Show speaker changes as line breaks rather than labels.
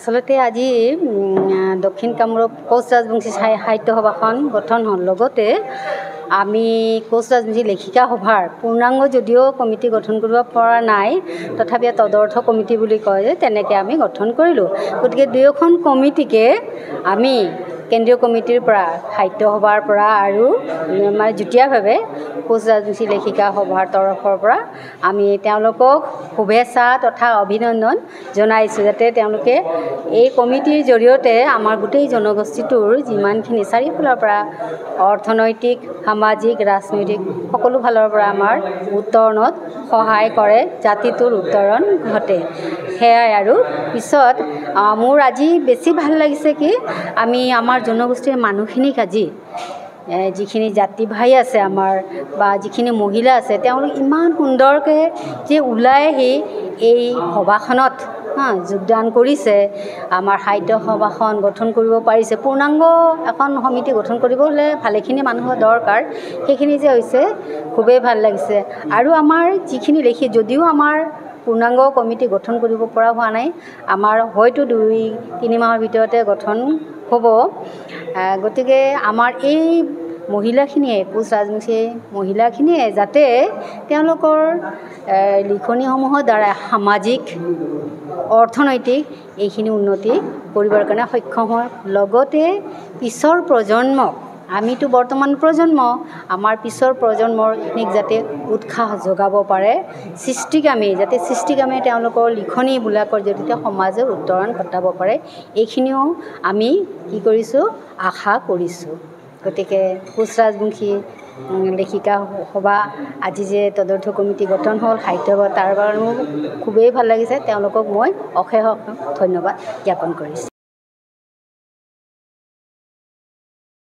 আচলতে আজি দক্ষিণ কামৰূপ কোচ ৰাজবংশী সাহিত্য সভাখন গঠন হ'ল। লগতে আমি কোচ ৰাজবংশী লেখিকা সভাৰ পূৰ্ণাংগ যদিও কমিটি গঠন কৰিব পৰা নাই, তথাপি তদৰ্থ কমিটি বুলি কয় যে তেনেকৈ আমি গঠন কৰিলোঁ। গতিকে দুয়োখন কমিটিকে আমি কেন্দ্ৰীয় কমিটিৰ পৰা, সাহিত্য সভাৰ পৰা আৰু মানে যুটীয়াভাৱে কোচ ৰাজবংশী লেখিকা সভাৰ তৰফৰ পৰা আমি তেওঁলোকক শুভেচ্ছা তথা অভিনন্দন জনাইছোঁ, যাতে তেওঁলোকে এই কমিটিৰ জৰিয়তে আমাৰ গোটেই জনগোষ্ঠীটোৰ যিমানখিনি চাৰিওফালৰ পৰা অৰ্থনৈতিক, সামাজিক, ৰাজনৈতিক সকলো ফালৰ পৰা আমাৰ উত্তৰণত সহায় কৰে, জাতিটোৰ উত্তৰণ ঘটে। সেয়াই আৰু পিছত মোৰ আজি বেছি ভাল লাগিছে কি আমি আমাৰ জনগোষ্ঠীৰ মানুহখিনিক আজি যিখিনি জাতি ভাই আছে আমাৰ বা যিখিনি মহিলা আছে, তেওঁলোক ইমান সুন্দৰকৈ যে ওলাই আহি এই সভাখনত যোগদান কৰিছে, আমাৰ সাহিত্য সভাখন গঠন কৰিব পাৰিছে। পূৰ্ণাংগ এখন সমিতি গঠন কৰিব হ'লে ভালেখিনি মানুহৰ দৰকাৰ, সেইখিনি যে হৈছে খুবেই ভাল লাগিছে। আৰু আমাৰ যিখিনি যদিও আমাৰ পূৰ্ণাংগ কমিটি গঠন কৰিব পৰা হোৱা নাই, আমাৰ হয়তো 2-3 মাহৰ ভিতৰতে গঠন হ'ব। গতিকে আমাৰ এই মহিলাখিনিয়ে, কোচ ৰাজবংশী মহিলাখিনিয়ে যাতে তেওঁলোকৰ লিখনিসমূহৰ দ্বাৰা সামাজিক, অৰ্থনৈতিক এইখিনি উন্নতি কৰিবৰ কাৰণে সক্ষম হয়। লগতে পিছৰ প্ৰজন্মক, আমিতো বৰ্তমান প্ৰজন্ম, আমাৰ পিছৰ প্ৰজন্মখিনিক যাতে উৎসাহ যোগাব পাৰে, সৃষ্টিকামে তেওঁলোকৰ লিখনিবিলাকৰ জৰিয়তে সমাজৰ উত্তৰণ ঘটাব পাৰে, এইখিনিও আমি কি কৰিছোঁ, আশা কৰিছোঁ। গতিকে কোচ ৰাজবংশী লেখিকা সভা আজি যে তদৰ্থ কমিটি গঠন হ'ল সাহিত্য সভা, তাৰ কাৰণেও খুবেই ভাল লাগিছে। তেওঁলোকক মই অশেষ ধন্যবাদ জ্ঞাপন কৰিছোঁ।